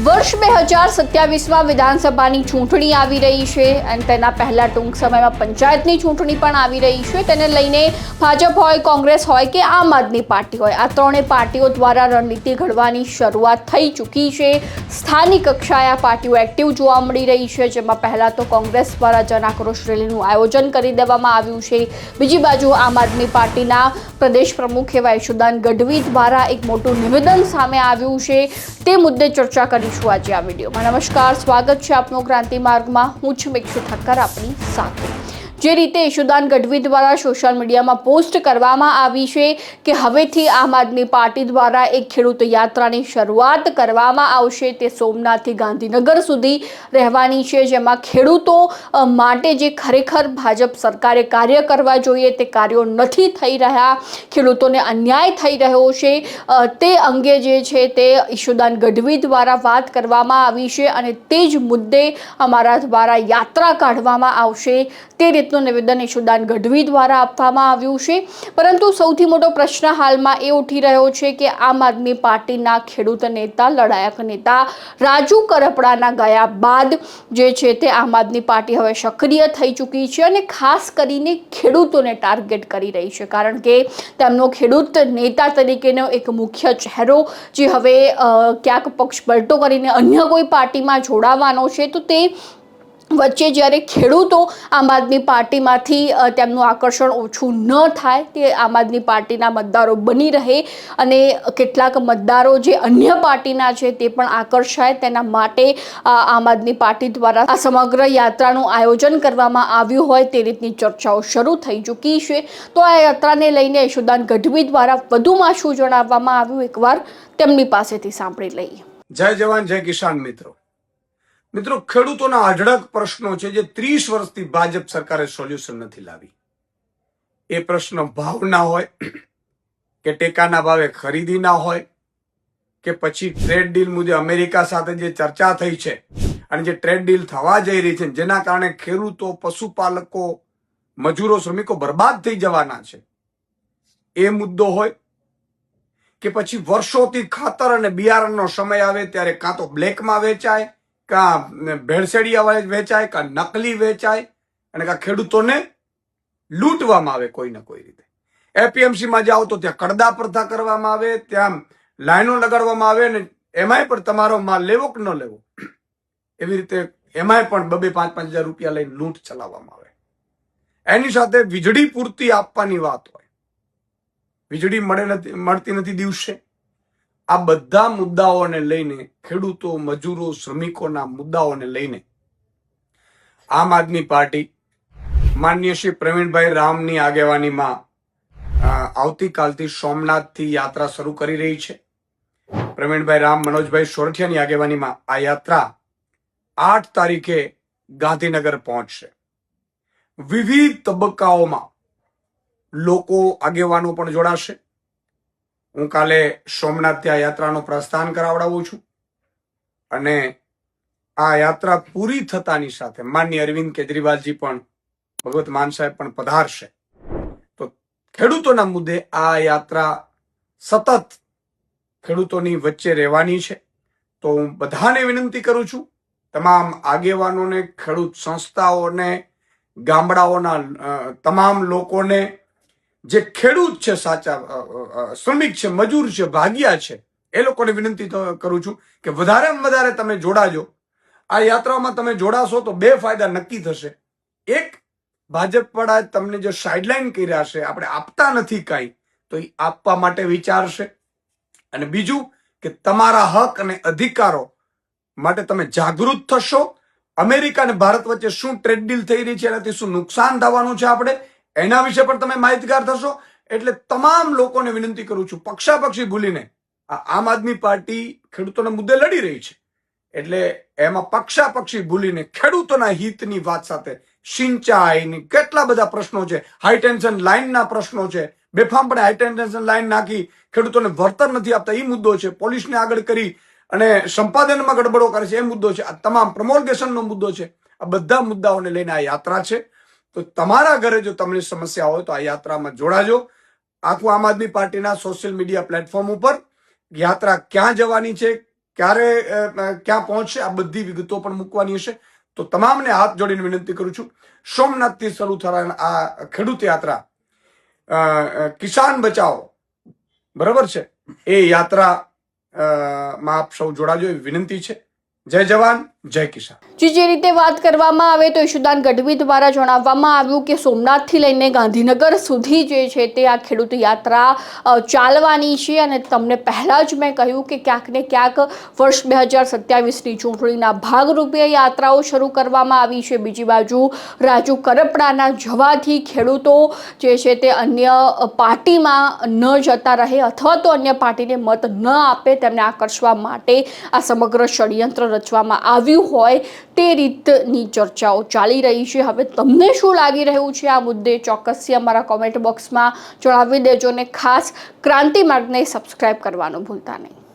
વર્ષ 2027માં વિધાનસભાની ચૂંટણી આવી રહી છે અને તેના પહેલા ટૂંક સમયમાં પંચાયતની ચૂંટણી પણ આવી રહી છે. તેને લઈને ભાજપ હોય, કોંગ્રેસ હોય કે આમ આદમી પાર્ટી હોય, આ ત્રણેય પાર્ટીઓ દ્વારા રણનીતિ ઘડવાની શરૂઆત થઈ ચૂકી છે. સ્થાનિક કક્ષાએ આ પાર્ટીઓ એક્ટિવ જોવા મળી રહી છે, જેમાં પહેલાં તો કોંગ્રેસ દ્વારા જનાક્રોશ રેલીનું આયોજન કરી દેવામાં આવ્યું છે. બીજી બાજુ આમ આદમી પાર્ટીના પ્રદેશ પ્રમુખ એવા યશુદાન ગઢવી દ્વારા એક મોટું નિવેદન સામે આવ્યું છે. તે મુદ્દે ચર્ચા કરીશું આજે આ વિડીયોમાં. નમસ્કાર, સ્વાગત છે આપનું ક્રાંતિ માર્ગમાં. હું છું મિક્ષુ ઠક્કર આપણી સાથે. જે રીતે યશુદાન ગઢવી દ્વારા સોશિયલ મીડિયામાં પોસ્ટ કરવામાં આવી છે કે હવેથી આમ આદમી પાર્ટી દ્વારા એક ખેડૂત યાત્રાની શરૂઆત કરવામાં આવશે. તે સોમનાથથી ગાંધીનગર સુધી રહેવાની છે, જેમાં ખેડૂતો માટે જે ખરેખર ભાજપ સરકારે કાર્ય કરવા જોઈએ તે કાર્યો નથી થઈ રહ્યા, ખેડૂતોને અન્યાય થઈ રહ્યો છે, તે અંગે જે છે તે યશુદાન ગઢવી દ્વારા વાત કરવામાં આવી છે અને તે જ મુદ્દે અમારા દ્વારા યાત્રા કાઢવામાં આવશે તે રીતનું નિવેદન યશુદાન ગઢવી દ્વારા આપવામાં આવ્યું છે. પરંતુ સૌથી મોટો પ્રશ્ન હાલમાં એ ઉઠી રહ્યો છે કે આમ આદમી પાર્ટીના ખેડૂત નેતા, લડાયક નેતા રાજુ કરપડાના ગયા બાદ જે છે તે આમ આદમી પાર્ટી હવે સક્રિય થઈ ચૂકી છે અને ખાસ કરીને ખેડૂતોને ટાર્ગેટ કરી રહી છે, કારણ કે તેમનો ખેડૂત નેતા તરીકેનો એક મુખ્ય ચહેરો જે હવે ક્યાંક પક્ષ પલટો કરીને અન્ય કોઈ પાર્ટીમાં જોડાવાનો છે, તો તે વચ્ચે જ્યારે ખેડૂતો આમ આદમી પાર્ટીમાંથી તેમનું આકર્ષણ ઓછું ન થાય, તે આમ આદમી પાર્ટીના મતદારો બની રહે અને કેટલાક મતદારો જે અન્ય પાર્ટીના છે તે પણ આકર્ષાય, તેના માટે આમ આદમી પાર્ટી દ્વારા આ સમગ્ર યાત્રાનું આયોજન કરવામાં આવ્યું હોય તે રીતની ચર્ચાઓ શરૂ થઈ ચૂકી છે. તો આ યાત્રાને લઈને યશુદાન ગઢવી દ્વારા વધુમાં શું જણાવવામાં આવ્યું, એકવાર તેમની પાસેથી સાંભળી લઈએ. જય જવાન જય કિસાન. મિત્રો, ખેડૂતોના અઢળક પ્રશ્નો છે જે 30 વર્ષથી ભાજપ સરકારે સોલ્યુશન નથી લાવી. એ પ્રશ્ન ભાવના હોય કે ટેકાના ભાવે ખરીદી ના હોય કે પછી ટ્રેડ ડીલ મુદ્દે અમેરિકા સાથે જે ચર્ચા થઈ છે અને જે ટ્રેડ ડીલ થવા જઈ રહી છે, જેના કારણે ખેડૂતો, પશુપાલકો, મજૂરો, શ્રમિકો બરબાદ થઈ જવાના છે, એ મુદ્દો હોય કે પછી વર્ષોથી ખાતર અને બિયારણનો સમય આવે ત્યારે કાં તો બ્લેકમાં વેચાય, કાં ભેળસેડિયા વેચાય, કાં નકલી વેચાય અને કાં ખેડૂતોને લૂંટવામાં આવે કોઈ ને કોઈ રીતે. એપીએમસીમાં જાઓ તો ત્યાં કડદા પ્રથા કરવામાં આવે, ત્યાં લાઈનો લગાડવામાં આવે ને એમાંય પણ તમારો માલ લેવો કે ન લેવો, એવી રીતે એમાંય પણ 2-5 હજાર રૂપિયા લઈને લૂંટ ચલાવવામાં આવે. એની સાથે વીજળી પૂરતી આપવાની વાત હોય, વીજળી મળતી નથી દિવસે. આ બધા મુદ્દાઓને લઈને, ખેડૂતો, મજૂરો, શ્રમિકોના મુદ્દાઓને લઈને આમ આદમી પાર્ટી માનનીય શ્રી પ્રવીણભાઈ રામની આગેવાનીમાં આવતીકાલથી સોમનાથથી યાત્રા શરૂ કરી રહી છે. પ્રવીણભાઈ રામ, મનોજભાઈ સોરઠિયાની આગેવાનીમાં આ યાત્રા 8 તારીખે ગાંધીનગર પહોંચશે. વિવિધ તબક્કાઓમાં લોકો, આગેવાનો પણ જોડાશે. હું કાલે સોમનાથથી આ યાત્રાનું પ્રસ્થાન કરાવડાવું છું અને આ યાત્રા પૂરી થતાની સાથે માનનીય અરવિંદ કેજરીવાલજી પણ, ભગવત માન સાહેબ પણ પધારશે. તો ખેડૂતોના મુદ્દે આ યાત્રા સતત ખેડૂતોની વચ્ચે રહેવાની છે. તો હું બધાને વિનંતી કરું છું, તમામ આગેવાનોને, ખેડૂત સંસ્થાઓને, ગામડાઓના તમામ લોકોને, જે ખેડૂત છે, સાચા શ્રમિક છે, મજૂર છે, ભાગિયા છે, એ લોકોને વિનંતી કરું છું કે વધારેમાં વધારે તમે જોડાજો. આ યાત્રામાં તમે જોડાશો તો 2 ફાયદા નક્કી થશે. એક, ભાજપ વાળા તમને જે સાઇડલાઇન કર્યા છે, આપણે આપતા નથી કાંઈ, તો એ આપવા માટે વિચારશે. અને બીજું કે તમારા હક અને અધિકારો માટે તમે જાગૃત થશો. અમેરિકા અને ભારત વચ્ચે શું ટ્રેડ ડીલ થઈ રહી છે, એનાથી શું નુકસાન થવાનું છે આપણે, એના વિશે પણ તમે માહિતગાર થશો. એટલે તમામ લોકોને વિનંતી કરું છું, પક્ષાપક્ષી ભૂલીને આમ આદમી પાર્ટી ખેડૂતોના મુદ્દે લડી રહી છે, એટલે એમાં પક્ષાપક્ષી ભૂલીને ખેડૂતોના હિતની વાત સાથે સિંચાઈની કેટલા બધા પ્રશ્નો છે, હાઈ ટેન્શન લાઇનના પ્રશ્નો છે, બેફામપણે હાઈ ટેન્શન લાઇન નાખી ખેડૂતોને વળતર નથી આપતા એ મુદ્દો છે, પોલીસને આગળ કરી અને સંપાદનમાં ગડબડો કરે છે એ મુદ્દો છે, આ તમામ પ્રમોલ્ગેશનનો મુદ્દો છે. આ બધા મુદ્દાઓને લઈને આ યાત્રા છે. તો તમારા ઘરે જો તમને સમસ્યા હોય તો આ યાત્રામાં જોડાજો. આખું આમ આદમી પાર્ટીના સોશિયલ મીડિયા પ્લેટફોર્મ ઉપર યાત્રા ક્યાં જવાની છે, ક્યારે ક્યાં પહોંચશે આ બધી વિગતો પણ મૂકવાની હશે. તો તમામને હાથ જોડીને વિનંતી કરું છું, સોમનાથથી શરૂ થનાર આ ખેડૂત યાત્રા કિસાન બચાવો, બરાબર છે, એ યાત્રા માં આપ સૌ જોડાજો એવી વિનંતી છે. જય જવાન જય કિસાન. જે રીતે વાત કરવામાં આવે તો ઈશુદાન ગઢવી દ્વારા જણાવવામાં આવ્યું કે સોમનાથથી લઈને ગાંધીનગર સુધી જે છે તે આ ખેડૂત યાત્રા ચાલવાની છે. અને તમને પહેલાં જ મેં કહ્યું કે ક્યાંક ને ક્યાંક વર્ષ 2027ની ચૂંટણીના ભાગરૂપે યાત્રાઓ શરૂ કરવામાં આવી છે. બીજી બાજુ રાજુ કરપડાના જવાથી ખેડૂતો જે છે તે અન્ય પાર્ટીમાં ન જતા રહે અથવા તો અન્ય પાર્ટીને મત ન આપે તેમને આકર્ષવા માટે આ સમગ્ર ષડયંત્ર રચવામાં આવ્યું હોય તે રીતની ચર્ચાઓ ચાલી રહી છે. હવે તમને શું લાગી રહ્યું છે આ મુદ્દે ચોક્કસથી અમારા કોમેન્ટ બોક્સમાં જણાવી દેજો ને ખાસ ક્રાંતિ માર્ગને સબસ્ક્રાઇબ કરવાનું ભૂલતા નહીં.